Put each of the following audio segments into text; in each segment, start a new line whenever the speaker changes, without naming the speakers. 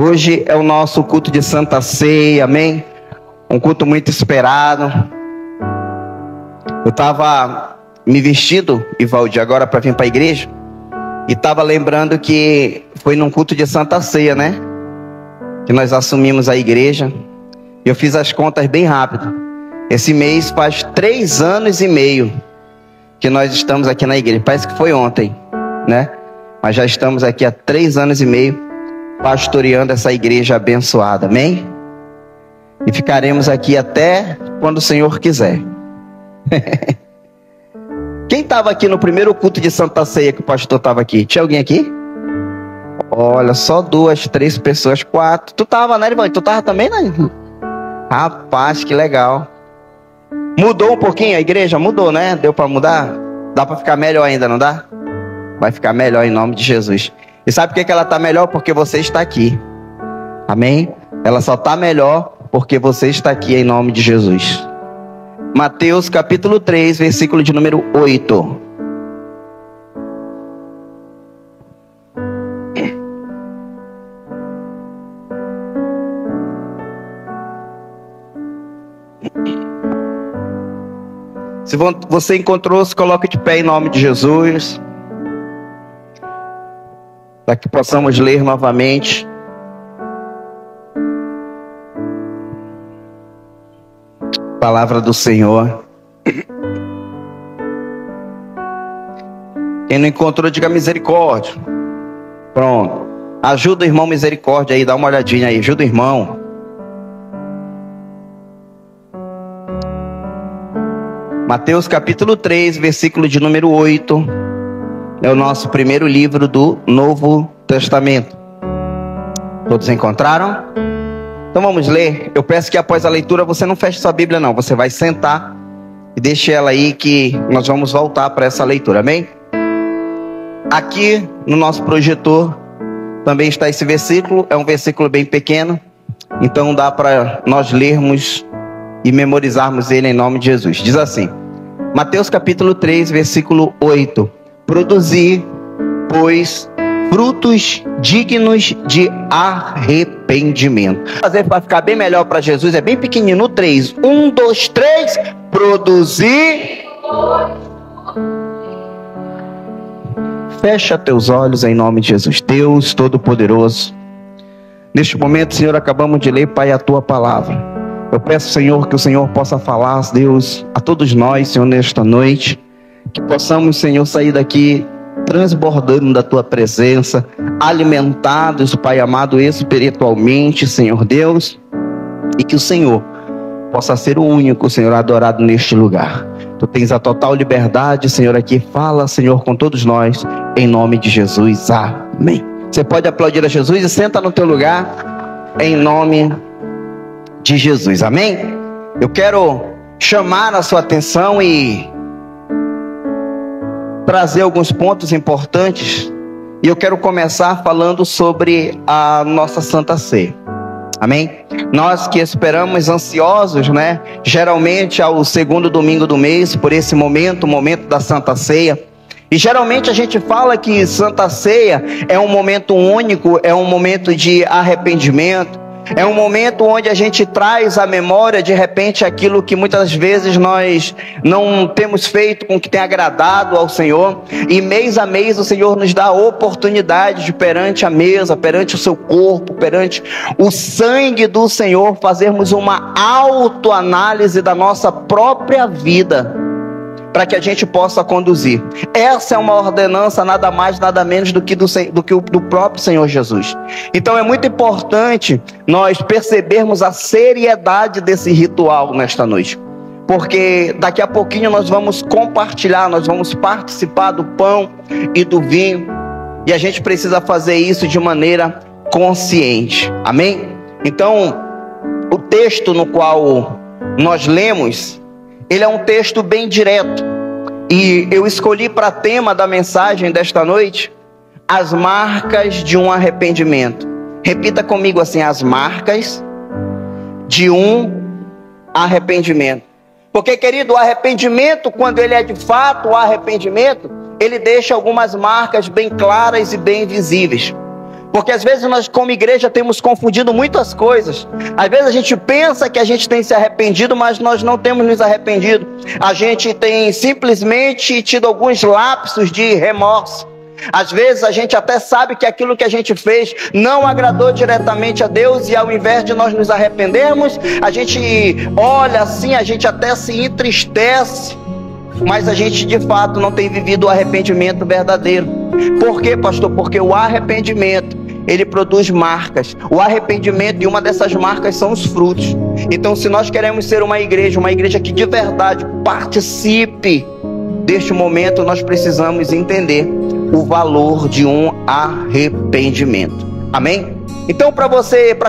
Hoje é o nosso culto de Santa Ceia, amém? Um culto muito esperado. Eu estava me vestindo, Ivaldi, agora para vir para a igreja, e estava lembrando que foi num culto de Santa Ceia, né? Que nós assumimos a igreja. Eu fiz as contas bem rápido. Esse mês faz 3 anos e meio que nós estamos aqui na igreja. Parece que foi ontem, né? Mas já estamos aqui há 3 anos e meio pastoreando essa igreja abençoada, amém? E ficaremos aqui até quando o Senhor quiser. Quem estava aqui no primeiro culto de Santa Ceia que o pastor estava aqui? Tinha alguém aqui? Olha, só 2, 3 pessoas, 4. Tu estava, né, irmão? Tu estava também, né? Rapaz, que legal. Mudou um pouquinho a igreja? Mudou, né? Deu para mudar? Dá para ficar melhor ainda, não dá? Vai ficar melhor em nome de Jesus. E sabe por que ela está melhor? Porque você está aqui. Amém? Ela só está melhor porque você está aqui em nome de Jesus. Mateus capítulo 3, versículo de número 8. Se você encontrou, se coloque de pé em nome de Jesus, para que possamos ler novamente. Palavra do Senhor. Quem não encontrou, diga misericórdia. Pronto. Ajuda o irmão misericórdia aí, dá uma olhadinha aí. Ajuda o irmão. Mateus capítulo 3, versículo de número 8. É o nosso primeiro livro do Novo Testamento. Todos encontraram? Então vamos ler. Eu peço que após a leitura você não feche sua Bíblia não. Você vai sentar e deixe ela aí que nós vamos voltar para essa leitura, amém? Aqui no nosso projetor também está esse versículo. É um versículo bem pequeno, então dá para nós lermos e memorizarmos ele em nome de Jesus. Diz assim, Mateus capítulo 3, versículo 8. Produzir, pois, frutos dignos de arrependimento. Fazer para ficar bem melhor para Jesus é bem pequenininho. No 3, 1, 2, 3. Produzir. Fecha teus olhos em nome de Jesus. Deus Todo-Poderoso, neste momento, Senhor, acabamos de ler, Pai, a Tua palavra. Eu peço, Senhor, que o Senhor possa falar, Deus, a todos nós, Senhor, nesta noite. Que possamos, Senhor, sair daqui transbordando da Tua presença, alimentados, Pai amado, espiritualmente, Senhor Deus. E que o Senhor possa ser o único, Senhor, adorado neste lugar. Tu tens a total liberdade, Senhor, aqui. Fala, Senhor, com todos nós, em nome de Jesus. Amém. Você pode aplaudir a Jesus e senta no teu lugar, em nome de Jesus. Amém? Eu quero chamar a sua atenção e trazer alguns pontos importantes. E eu quero começar falando sobre a nossa Santa Ceia. Amém? Nós que esperamos ansiosos, né? Geralmente ao segundo domingo do mês, por esse momento, o momento da Santa Ceia. E geralmente a gente fala que Santa Ceia é um momento único, é um momento de arrependimento. É um momento onde a gente traz à memória, de repente, aquilo que muitas vezes nós não temos feito com que tenha agradado ao Senhor. E mês a mês o Senhor nos dá a oportunidade de, perante a mesa, perante o seu corpo, perante o sangue do Senhor, fazermos uma autoanálise da nossa própria vida, para que a gente possa conduzir. Essa é uma ordenança nada mais, nada menos do que do próprio Senhor Jesus. Então é muito importante nós percebermos a seriedade desse ritual nesta noite. Porque daqui a pouquinho nós vamos compartilhar, nós vamos participar do pão e do vinho. E a gente precisa fazer isso de maneira consciente. Amém? Então, o texto no qual nós lemos, ele é um texto bem direto. E eu escolhi para tema da mensagem desta noite as marcas de um arrependimento. Repita comigo assim: as marcas de um arrependimento. Porque, querido, o arrependimento, quando ele é de fato o arrependimento, ele deixa algumas marcas bem claras e bem visíveis. Porque às vezes nós como igreja temos confundido muitas coisas. Às vezes a gente pensa que a gente tem se arrependido, mas nós não temos nos arrependido. A gente tem simplesmente tido alguns lapsos de remorso. Às vezes a gente até sabe que aquilo que a gente fez não agradou diretamente a Deus, e ao invés de nós nos arrependermos, a gente olha assim, a gente até se entristece, mas a gente de fato não tem vivido o arrependimento verdadeiro. Por quê, pastor? Porque o arrependimento, ele produz marcas. O arrependimento, e uma dessas marcas são os frutos. Então, se nós queremos ser uma igreja que de verdade participe deste momento, nós precisamos entender o valor de um arrependimento. Amém? Então, para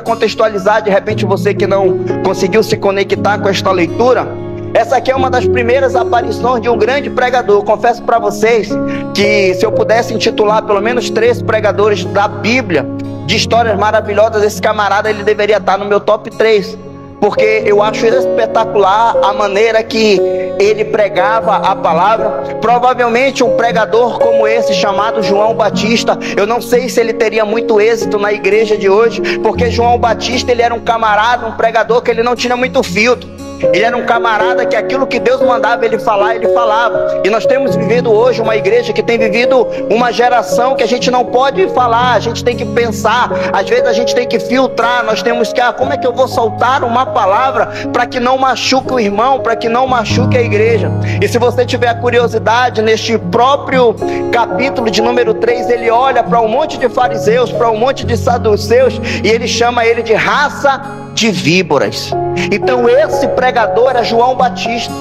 contextualizar, de repente você que não conseguiu se conectar com esta leitura, essa aqui é uma das primeiras aparições de um grande pregador. Eu confesso para vocês que se eu pudesse intitular pelo menos 3 pregadores da Bíblia de histórias maravilhosas, esse camarada ele deveria estar no meu top 3. Porque eu acho espetacular a maneira que ele pregava a palavra. Provavelmente um pregador como esse, chamado João Batista, eu não sei se ele teria muito êxito na igreja de hoje, porque João Batista, ele era um camarada, um pregador que ele não tinha muito filtro. Ele era um camarada que aquilo que Deus mandava ele falar, ele falava. E nós temos vivido hoje uma igreja que tem vivido uma geração que a gente não pode falar, a gente tem que pensar, às vezes a gente tem que filtrar, nós temos que, como é que eu vou soltar uma palavra para que não machuque o irmão, para que não machuque a igreja? E se você tiver curiosidade, neste próprio capítulo de número 3, ele olha para um monte de fariseus, para um monte de saduceus, e ele chama ele de raça de víboras. Então esse pregador era João Batista.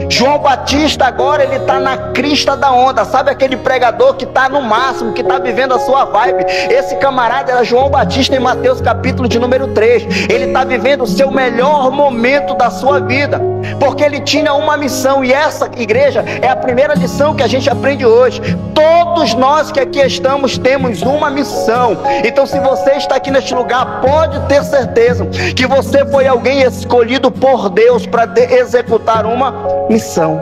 João Batista agora ele está na crista da onda. Sabe aquele pregador que está no máximo, que está vivendo a sua vibe? Esse camarada era João Batista em Mateus capítulo de número 3. Ele está vivendo o seu melhor momento da sua vida, porque ele tinha uma missão. E essa igreja é a primeira lição que a gente aprende hoje. Todos nós que aqui estamos temos uma missão. Então se você está aqui neste lugar, pode ter certeza que você foi alguém escolhido por Deus para executar uma missão.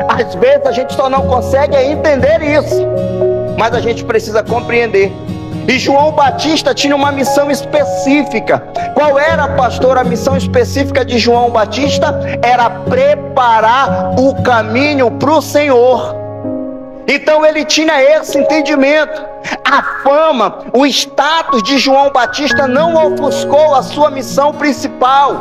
Às vezes a gente só não consegue entender isso, mas a gente precisa compreender. E João Batista tinha uma missão específica. Qual era, pastor, a missão específica de João Batista? Era preparar o caminho para o Senhor. Então ele tinha esse entendimento. A fama, o status de João Batista não ofuscou a sua missão principal.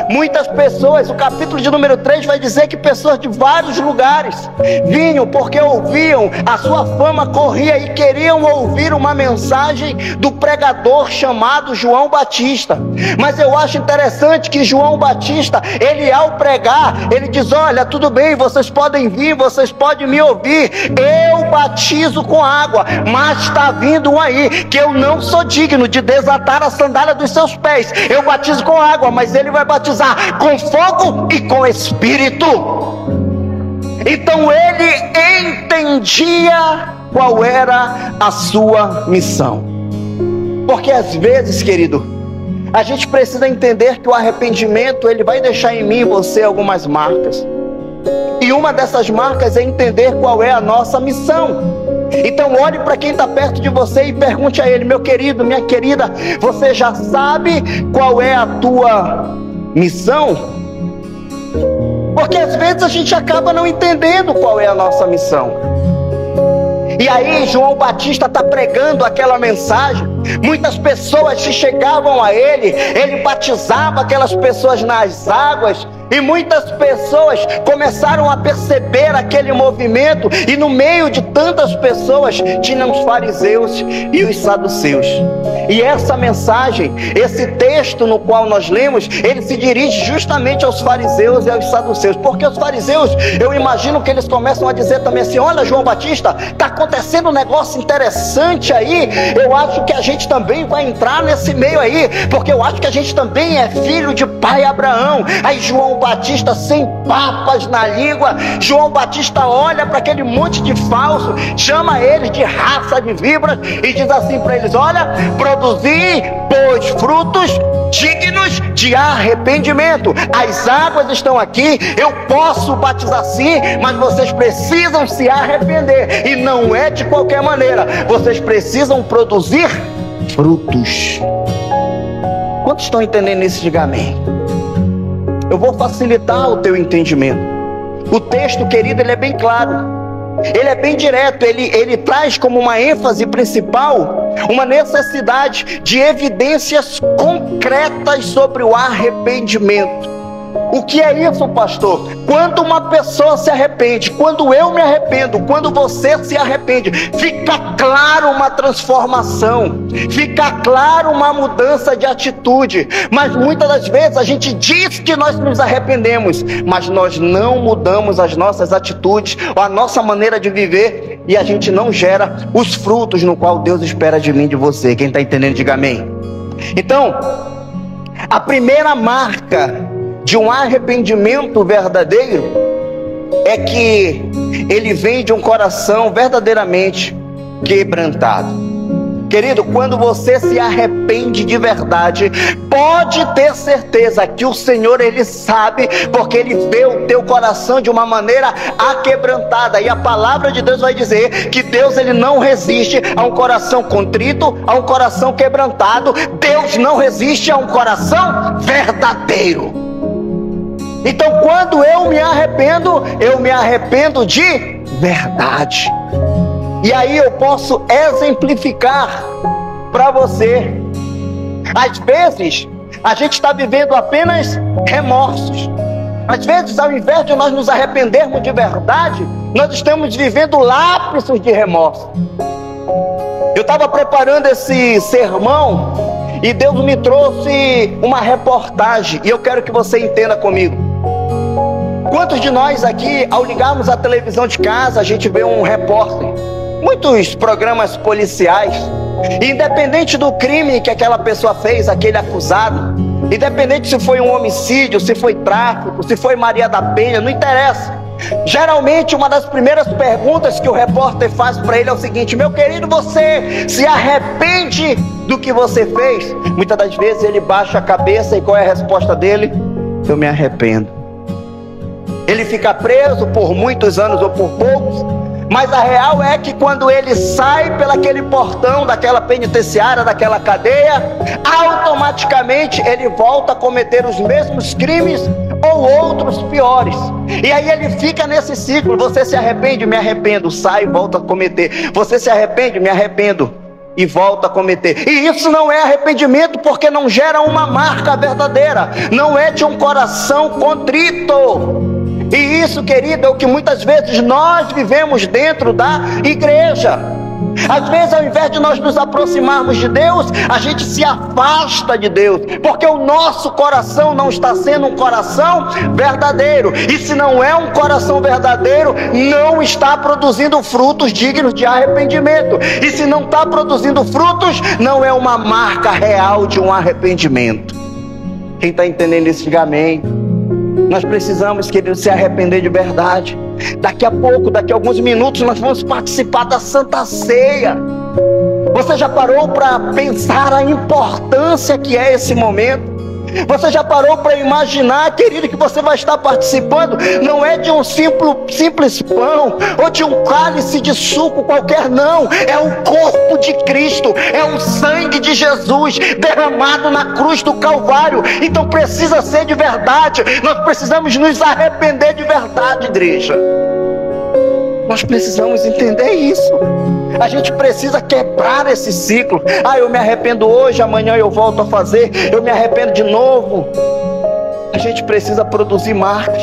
Muitas pessoas, o capítulo de número 3 vai dizer que pessoas de vários lugares vinham porque ouviam, a sua fama corria e queriam ouvir uma mensagem do pregador chamado João Batista. Mas eu acho interessante que João Batista, ele ao pregar, ele diz: olha, tudo bem, vocês podem vir, vocês podem me ouvir, eu batizo com água, mas está vindo um aí que eu não sou digno de desatar a sandália dos seus pés. Eu batizo com água, mas ele vai batizar com fogo e com espírito. Então ele entendia qual era a sua missão. Porque às vezes, querido, a gente precisa entender que o arrependimento, ele vai deixar em mim e você algumas marcas. E uma dessas marcas é entender qual é a nossa missão. Então olhe para quem está perto de você e pergunte a ele: meu querido, minha querida, você já sabe qual é a tua missão? Porque às vezes a gente acaba não entendendo qual é a nossa missão. E aí João Batista está pregando aquela mensagem. Muitas pessoas se chegavam a ele, ele batizava aquelas pessoas nas águas, e muitas pessoas começaram a perceber aquele movimento, e no meio de tantas pessoas tinham os fariseus e os saduceus. E essa mensagem, esse texto no qual nós lemos, ele se dirige justamente aos fariseus e aos saduceus. Porque os fariseus, eu imagino que eles começam a dizer também assim: olha, João Batista, está acontecendo um negócio interessante aí, eu acho que a gente também vai entrar nesse meio aí, porque eu acho que a gente também é filho de pai Abraão. Aí João Batista, sem papas na língua, João Batista olha para aquele monte de falso, chama eles de raça de víboras e diz assim para eles: olha, produzi, pois, frutos dignos de arrependimento. As águas estão aqui, eu posso batizar sim, mas vocês precisam se arrepender, e não é de qualquer maneira. Vocês precisam produzir frutos. Quantos estão entendendo isso? Diga amém. Eu vou facilitar o teu entendimento. O texto, querido, ele é bem claro. Ele é bem direto, ele traz como uma ênfase principal uma necessidade de evidências concretas sobre o arrependimento. O que é isso, pastor? Quando uma pessoa se arrepende, quando eu me arrependo, quando você se arrepende, fica claro uma transformação, fica claro uma mudança de atitude. Mas muitas das vezes a gente diz que nós nos arrependemos, mas nós não mudamos as nossas atitudes ou a nossa maneira de viver, e a gente não gera os frutos no qual Deus espera de mim e de você. Quem está entendendo, diga amém. Então, a primeira marca de um arrependimento verdadeiro é que ele vem de um coração verdadeiramente quebrantado. Querido, quando você se arrepende de verdade, pode ter certeza que o Senhor, Ele sabe, porque Ele vê o teu coração de uma maneira aquebrantada. E a palavra de Deus vai dizer que Deus, Ele não resiste a um coração contrito, a um coração quebrantado. Deus não resiste a um coração verdadeiro. Então, quando eu me arrependo de verdade. E aí eu posso exemplificar para você. Às vezes, a gente está vivendo apenas remorsos. Às vezes, ao invés de nós nos arrependermos de verdade, nós estamos vivendo lapsos de remorso. Eu estava preparando esse sermão e Deus me trouxe uma reportagem, e eu quero que você entenda comigo. Quantos de nós aqui, ao ligarmos a televisão de casa, a gente vê um repórter? Muitos programas policiais, independente do crime que aquela pessoa fez, aquele acusado, independente se foi um homicídio, se foi tráfico, se foi Maria da Penha, não interessa. Geralmente uma das primeiras perguntas que o repórter faz para ele é o seguinte: meu querido, você se arrepende do que você fez? Muitas das vezes ele baixa a cabeça, e qual é a resposta dele? Eu me arrependo. Ele fica preso por muitos anos ou por poucos, mas a real é que quando ele sai pelaquele portão daquela penitenciária, daquela cadeia, automaticamente ele volta a cometer os mesmos crimes ou outros piores. E aí ele fica nesse ciclo: você se arrepende? Me arrependo. Sai e volta a cometer. Você se arrepende? Me arrependo. E volta a cometer. E isso não é arrependimento, porque não gera uma marca verdadeira, não é de um coração contrito. E isso, querido, é o que muitas vezes nós vivemos dentro da igreja. Às vezes, ao invés de nós nos aproximarmos de Deus, a gente se afasta de Deus, porque o nosso coração não está sendo um coração verdadeiro. E se não é um coração verdadeiro, não está produzindo frutos dignos de arrependimento. E se não está produzindo frutos, não é uma marca real de um arrependimento. Quem está entendendo isso, diga amém. Nós precisamos, querido, se arrepender de verdade. Daqui a pouco, daqui a alguns minutos, nós vamos participar da Santa Ceia. Você já parou para pensar a importância que é esse momento? Você já parou para imaginar, querido, que você vai estar participando não é de um simples pão ou de um cálice de suco qualquer, não. É o corpo de Cristo, é o sangue de Jesus derramado na cruz do Calvário. Então precisa ser de verdade. Nós precisamos nos arrepender de verdade, igreja. Nós precisamos entender isso. A gente precisa quebrar esse ciclo. Eu me arrependo hoje, amanhã eu volto a fazer, eu me arrependo de novo. A gente precisa produzir marcas.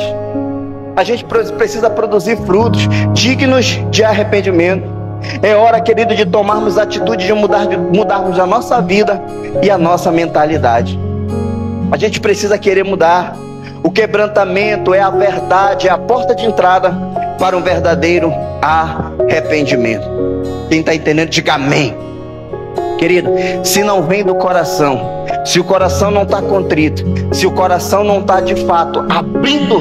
A gente precisa produzir frutos dignos de arrependimento. É hora, querido, de tomarmos a atitude de mudarmos a nossa vida e a nossa mentalidade. A gente precisa querer mudar. O quebrantamento é a verdade, é a porta de entrada para um verdadeiro arrependimento. Quem está entendendo, diga amém. Querido, se não vem do coração, se o coração não está contrito, se o coração não está de fato abrindo,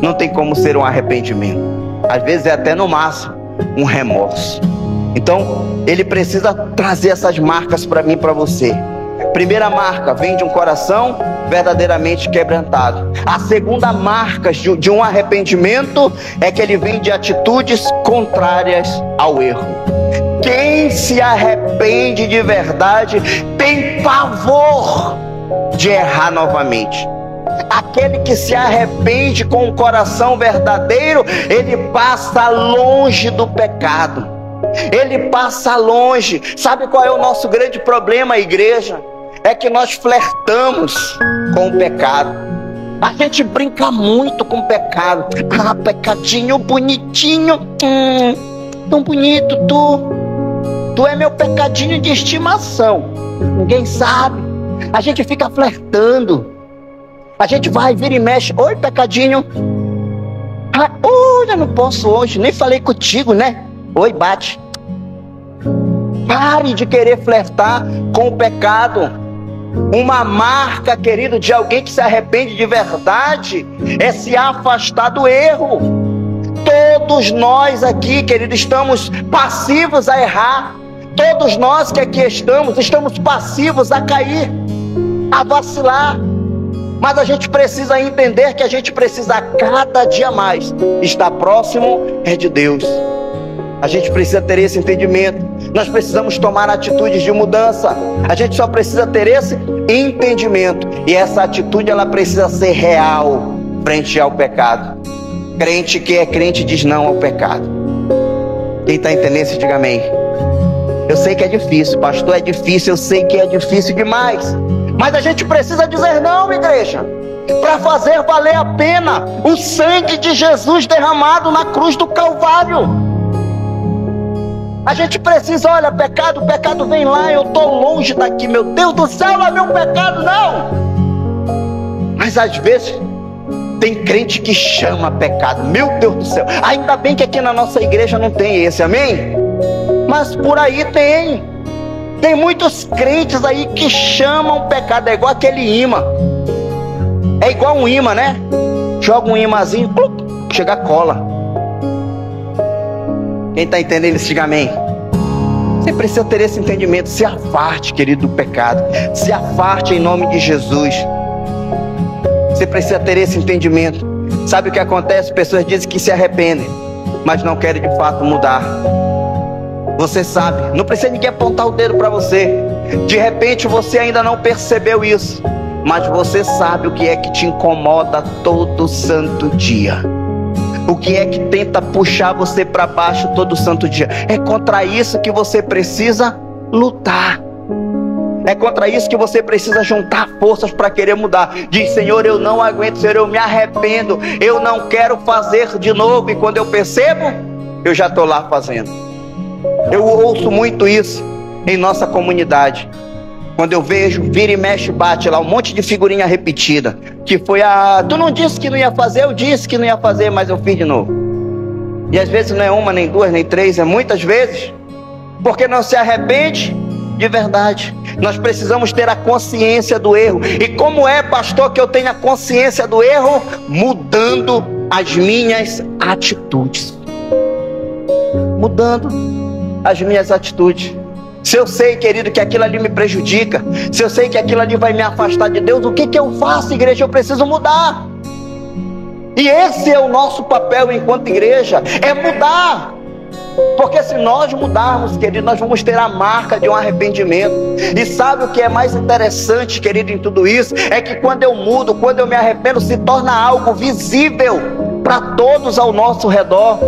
não tem como ser um arrependimento. Às vezes é até no máximo um remorso. Então ele precisa trazer essas marcas para mim e para você. Primeira marca vem de um coração verdadeiramente quebrantado. A segunda marca de um arrependimento é que ele vem de atitudes contrárias ao erro. Quem se arrepende de verdade tem pavor de errar novamente. Aquele que se arrepende com o coração verdadeiro, ele passa longe do pecado. Ele passa longe. Sabe qual é o nosso grande problema, igreja? É que nós flertamos com o pecado. A gente brinca muito com o pecado. Ah, pecadinho bonitinho. Tão bonito tu. Tu é meu pecadinho de estimação. Ninguém sabe. A gente fica flertando. A gente vai, vira e mexe. Oi, pecadinho. Ah, eu não posso hoje. Nem falei contigo, né? Oi, bate. Pare de querer flertar com o pecado. Uma marca, querido, de alguém que se arrepende de verdade é se afastar do erro. Todos nós aqui, querido, estamos passivos a errar. Todos nós que aqui estamos passivos a cair, a vacilar. Mas a gente precisa entender que a gente precisa cada dia mais estar próximo de Deus. A gente precisa ter esse entendimento. Nós precisamos tomar atitudes de mudança. A gente só precisa ter esse entendimento. E essa atitude, ela precisa ser real frente ao pecado. Crente que é crente diz não ao pecado. Quem está entendendo isso, diga amém. Eu sei que é difícil, pastor, é difícil. Eu sei que é difícil demais. Mas a gente precisa dizer não, igreja, para fazer valer a pena o sangue de Jesus derramado na cruz do Calvário. A gente precisa, olha, o pecado vem lá, eu estou longe daqui, meu Deus do céu, não é meu pecado, não. Mas às vezes tem crente que chama pecado, meu Deus do céu. Ainda bem que aqui na nossa igreja não tem esse, amém? Mas por aí tem. Tem muitos crentes aí que chamam pecado, é igual aquele imã. É igual um imã, né? Joga um imãzinho, chega a cola. Quem está entendendo isso, diga amém. Você precisa ter esse entendimento. Se afaste, querido, do pecado. Se afaste em nome de Jesus. Você precisa ter esse entendimento. Sabe o que acontece? Pessoas dizem que se arrependem, mas não querem de fato mudar. Você sabe. Não precisa ninguém apontar o dedo para você. De repente você ainda não percebeu isso, mas você sabe o que é que te incomoda todo santo dia. O que é que tenta puxar você para baixo todo santo dia? É contra isso que você precisa lutar. É contra isso que você precisa juntar forças para querer mudar. Diz: Senhor, eu não aguento, Senhor, eu me arrependo, eu não quero fazer de novo. E quando eu percebo, eu já estou lá fazendo. Eu ouço muito isso em nossa comunidade. Quando eu vejo, vira e mexe, bate lá um monte de figurinha repetida. Que foi tu não disse que não ia fazer, eu disse que não ia fazer, mas eu fiz de novo. E às vezes não é uma, nem duas, nem três, é muitas vezes. Porque não se arrepende de verdade. Nós precisamos ter a consciência do erro. E como é, pastor, que eu tenho a consciência do erro? Mudando as minhas atitudes. Mudando as minhas atitudes. Se eu sei, querido, que aquilo ali me prejudica, se eu sei que aquilo ali vai me afastar de Deus, o que eu faço, igreja? Eu preciso mudar. E esse é o nosso papel enquanto igreja, é mudar. Porque se nós mudarmos, querido, nós vamos ter a marca de um arrependimento. E sabe o que é mais interessante, querido, em tudo isso? É que quando eu mudo, quando eu me arrependo, se torna algo visível para todos ao nosso redor.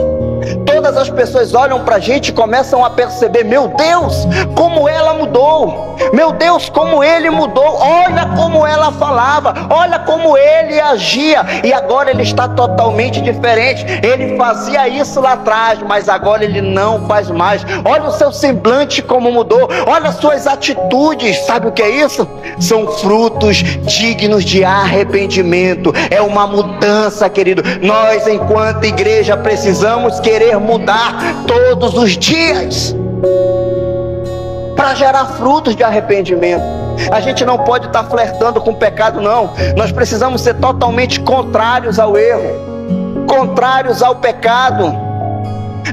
Todas as pessoas olham para a gente e começam a perceber: meu Deus, como ela mudou, meu Deus, como ele mudou, olha como ela falava, olha como ele agia, e agora ele está totalmente diferente. Ele fazia isso lá atrás, mas agora ele não faz mais. Olha o seu semblante como mudou, olha as suas atitudes. Sabe o que é isso? São frutos dignos de arrependimento. É uma mudança, querido. Nós, enquanto igreja, precisamos querer mudar todos os dias para gerar frutos de arrependimento. A gente não pode estar flertando com o pecado, não. Nós precisamos ser totalmente contrários ao erro, contrários ao pecado.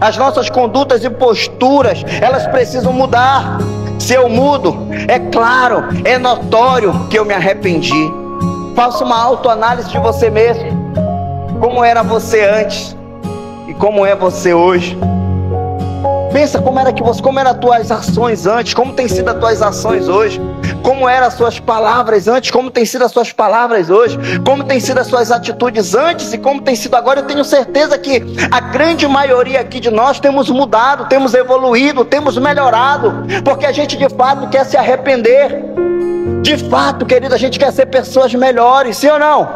As nossas condutas e posturas, elas precisam mudar. Se eu mudo, é claro, é notório que eu me arrependi. Faça uma autoanálise de você mesmo. Como era você antes e como é você hoje? Pensa como eram as tuas ações antes, como tem sido as tuas ações hoje, como eram as suas palavras antes, como tem sido as suas palavras hoje, como tem sido as suas atitudes antes e como tem sido agora. Eu tenho certeza que a grande maioria aqui de nós temos mudado, temos evoluído, temos melhorado, porque a gente de fato quer se arrepender. De fato, querido, a gente quer ser pessoas melhores, sim ou não?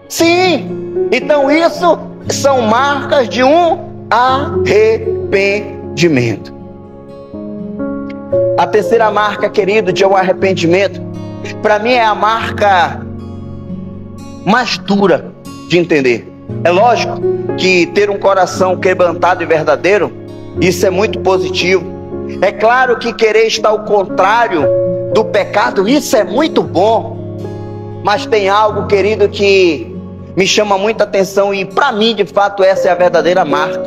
Sim! Então isso são marcas de um arrependimento. A terceira marca, querido, de um arrependimento, para mim é a marca mais dura de entender. É lógico que ter um coração quebrantado e verdadeiro, isso é muito positivo. É claro que querer estar ao contrário do pecado, isso é muito bom. Mas tem algo, querido, que me chama muita atenção, e para mim, de fato, essa é a verdadeira marca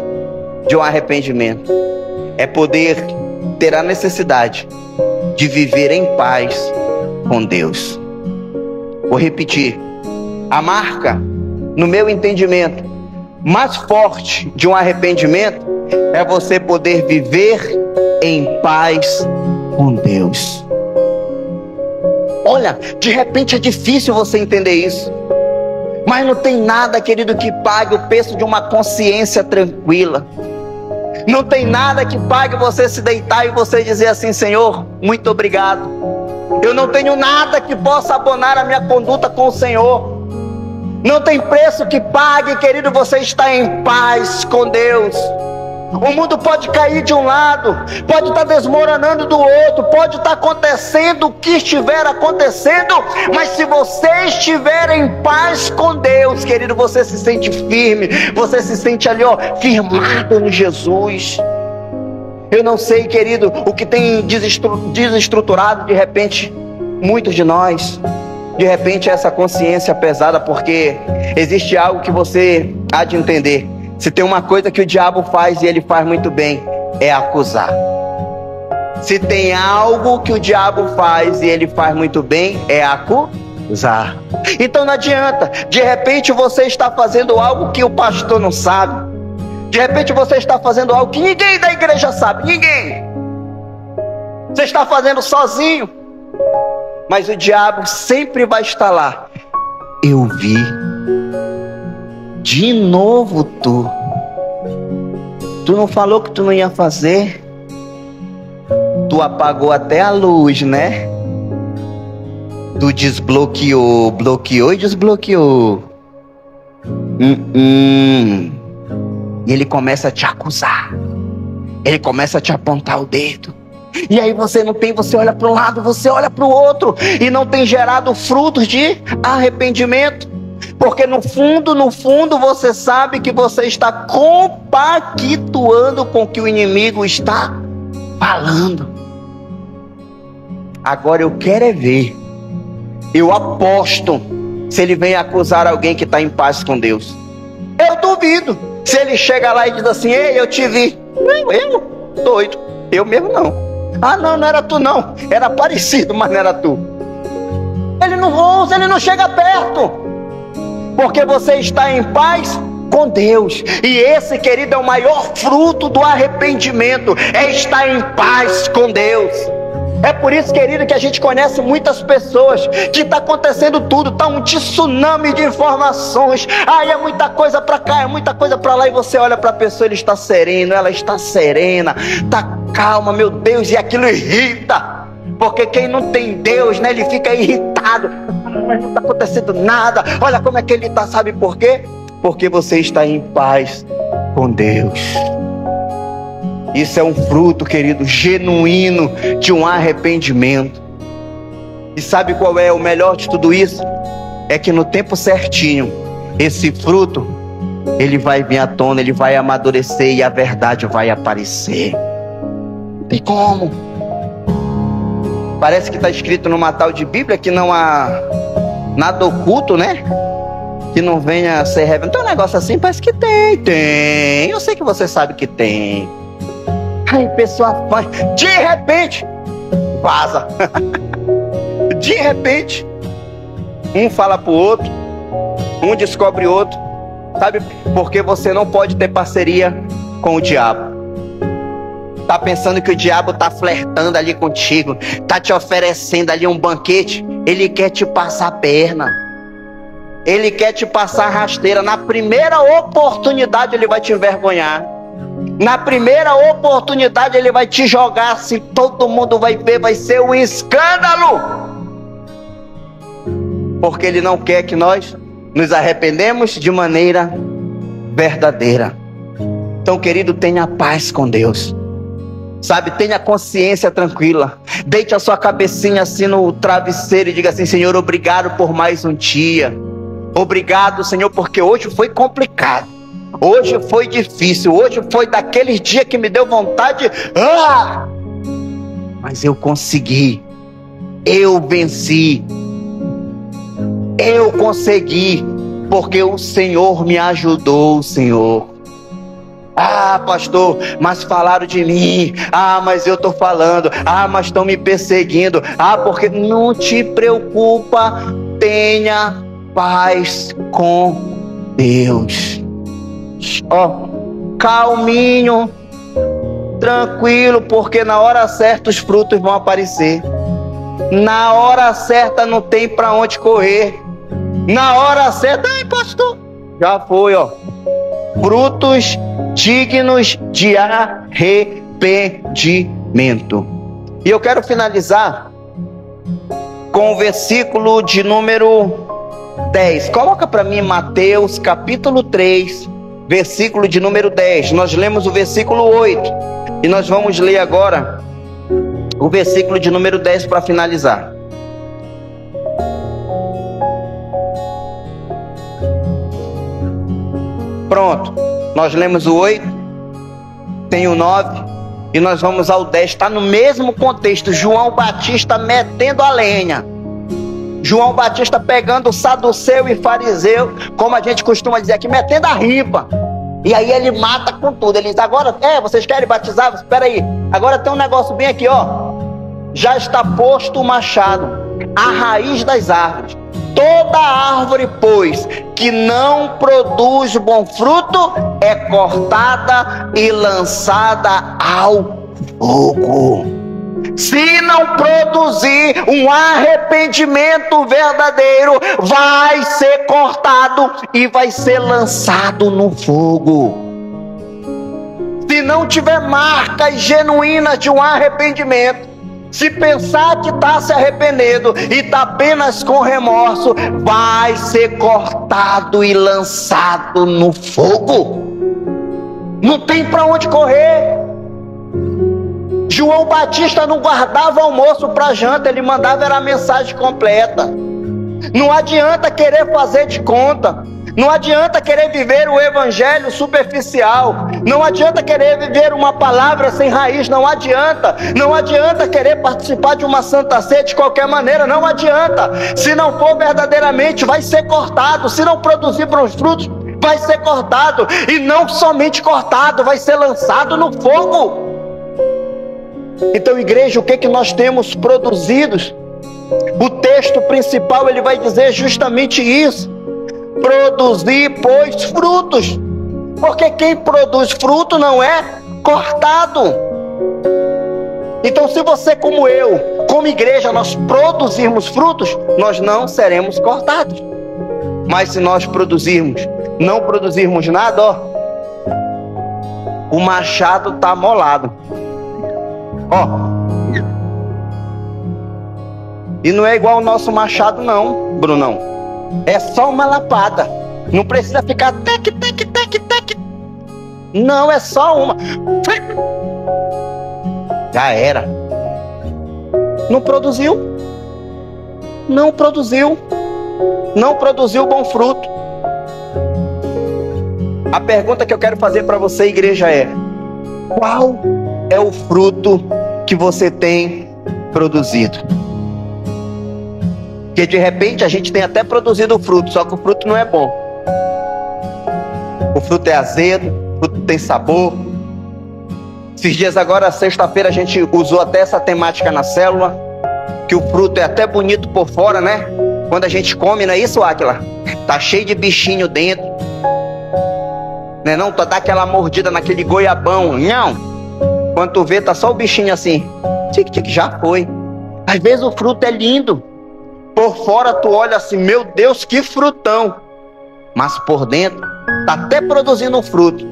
de um arrependimento. É poder ter a necessidade de viver em paz com Deus. Vou repetir. A marca, no meu entendimento, mais forte de um arrependimento é você poder viver em paz com Deus. Olha, de repente é difícil você entender isso, mas não tem nada, querido, que pague o preço de uma consciência tranquila. Não tem nada que pague você se deitar e você dizer assim: Senhor, muito obrigado. Eu não tenho nada que possa abonar a minha conduta com o Senhor. Não tem preço que pague, querido, você estar em paz com Deus. O mundo pode cair de um lado, pode estar desmoronando do outro, pode estar acontecendo o que estiver acontecendo, mas se você estiver em paz com Deus, querido, você se sente firme, você se sente ali, firmado em Jesus. Eu não sei, querido, o que tem desestruturado de repente muitos de nós. De repente essa consciência pesada, porque existe algo que você há de entender. Se tem uma coisa que o diabo faz e ele faz muito bem, é acusar. Se tem algo que o diabo faz e ele faz muito bem, é acusar. Então não adianta, de repente você está fazendo algo que o pastor não sabe. De repente você está fazendo algo que ninguém da igreja sabe, ninguém. Você está fazendo sozinho. Mas o diabo sempre vai estar lá. Eu vi. De novo tu não falou que tu não ia fazer? Tu apagou até a luz, né? Tu desbloqueou, bloqueou e desbloqueou. E ele começa a te acusar. Ele começa a te apontar o dedo. E aí você olha para um lado, você olha para o outro, e não tem gerado frutos de arrependimento. Porque no fundo você sabe que você está compactuando com o que o inimigo está falando. Agora eu quero é ver, eu aposto, se ele vem acusar alguém que está em paz com Deus. Eu duvido. Se ele chega lá e diz assim: ei, eu te vi. Eu? Doido. Eu mesmo não. Ah, não era tu não. Era parecido, mas não era tu. Ele não ousa, ele não chega perto. Porque você está em paz com Deus. E esse, querido, é o maior fruto do arrependimento. É estar em paz com Deus. É por isso, querido, que a gente conhece muitas pessoas que está acontecendo tudo, está um tsunami de informações. É muita coisa para cá, é muita coisa para lá. E você olha para a pessoa, ele está sereno, ela está serena, está calma, meu Deus, e aquilo irrita. Porque quem não tem Deus, né, ele fica irritado. Mas não está acontecendo nada. Olha como é que ele está, sabe por quê? Porque você está em paz com Deus. Isso é um fruto, querido, genuíno de um arrependimento. E sabe qual é o melhor de tudo isso? É que no tempo certinho, esse fruto, ele vai vir à tona, ele vai amadurecer e a verdade vai aparecer. Não tem como. Parece que está escrito numa tal de Bíblia que não há nada oculto, né? Que não venha a ser revelado. Então um negócio assim, parece que tem. Eu sei que você sabe que tem. Aí pessoa faz, de repente, vaza. De repente, um fala pro outro, um descobre outro. Sabe? Porque você não pode ter parceria com o diabo. Tá pensando que o diabo tá flertando ali contigo, tá te oferecendo ali um banquete. Ele quer te passar a perna, ele quer te passar a rasteira. Na primeira oportunidade ele vai te envergonhar, na primeira oportunidade ele vai te jogar assim, todo mundo vai ver, vai ser um escândalo, porque ele não quer que nós nos arrependemos de maneira verdadeira. Então, querido, tenha paz com Deus, sabe? Tenha consciência tranquila. Deite a sua cabecinha assim no travesseiro e diga assim: Senhor, obrigado por mais um dia. Obrigado, Senhor, porque hoje foi complicado, hoje foi difícil, hoje foi daqueles dias que me deu vontade, mas eu consegui, eu venci, eu consegui, porque o Senhor me ajudou, Senhor. Pastor, mas falaram de mim. Mas eu estou falando. Mas estão me perseguindo. Porque não te preocupa. Tenha paz com Deus. Calminho, tranquilo, porque na hora certa os frutos vão aparecer. Na hora certa não tem para onde correr. Na hora certa, pastor, já foi, frutos dignos de arrependimento. E eu quero finalizar com o versículo de número 10. Coloca para mim Mateus capítulo 3, versículo de número 10. Nós lemos o versículo 8 e nós vamos ler agora o versículo de número 10 para finalizar. Pronto, nós lemos o 8, tem o 9 e nós vamos ao 10. Está no mesmo contexto. João Batista metendo a lenha, João Batista pegando o saduceu e fariseu, como a gente costuma dizer aqui, metendo a ripa. E aí ele mata com tudo. Ele diz: agora, vocês querem batizar? Espera aí, agora tem um negócio bem aqui, já está posto o machado à raiz das árvores. Toda árvore, pois, que não produz bom fruto, é cortada e lançada ao fogo. Se não produzir um arrependimento verdadeiro, vai ser cortado e vai ser lançado no fogo. Se não tiver marcas genuínas de um arrependimento, se pensar que está se arrependendo e está apenas com remorso, vai ser cortado e lançado no fogo. Não tem para onde correr. João Batista não guardava almoço para janta, ele mandava era a mensagem completa. Não adianta querer fazer de conta. Não adianta querer viver o evangelho superficial. Não adianta querer viver uma palavra sem raiz. Não adianta. Não adianta querer participar de uma santa ceia de qualquer maneira. Não adianta. Se não for verdadeiramente, vai ser cortado. Se não produzir bons frutos, vai ser cortado. E não somente cortado, vai ser lançado no fogo. Então, igreja, o que nós temos produzido? O texto principal ele vai dizer justamente isso: produzir, pois, frutos. Porque quem produz fruto não é cortado. Então, se você, como eu, como igreja, nós produzirmos frutos, nós não seremos cortados. Mas se nós não produzirmos nada, o machado está amolado. E não é igual o nosso machado não, Brunão. É só uma lapada. Não precisa ficar tec, tec, tec, tec. Não, é só uma. Já era. Não produziu. Não produziu. Não produziu bom fruto. A pergunta que eu quero fazer para você, igreja, é: qual é o fruto que você tem produzido? Porque de repente a gente tem até produzido o fruto, só que o fruto não é bom. O fruto é azedo, o fruto tem sabor. Esses dias agora, sexta-feira, a gente usou até essa temática na célula, que o fruto é até bonito por fora, né? Quando a gente come, não é isso, Áquila? Tá cheio de bichinho dentro, né? Não, dá aquela mordida naquele goiabão, não. Quando tu vê, tá só o bichinho assim. Tic-tic, já foi. Às vezes o fruto é lindo. Por fora tu olha assim, meu Deus, que frutão. Mas por dentro, tá até produzindo um fruto,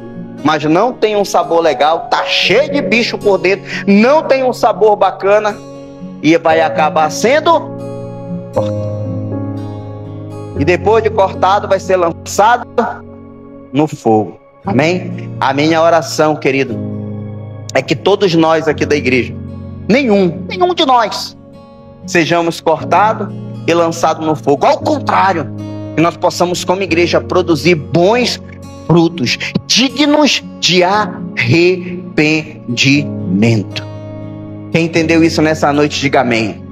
mas não tem um sabor legal, tá cheio de bicho por dentro, não tem um sabor bacana, e vai acabar sendo cortado. E depois de cortado, vai ser lançado no fogo. Amém? A minha oração, querido, é que todos nós aqui da igreja, nenhum de nós, sejamos cortados e lançados no fogo. Ao contrário, que nós possamos como igreja produzir bons frutos, dignos de arrependimento. Quem entendeu isso nessa noite, diga amém.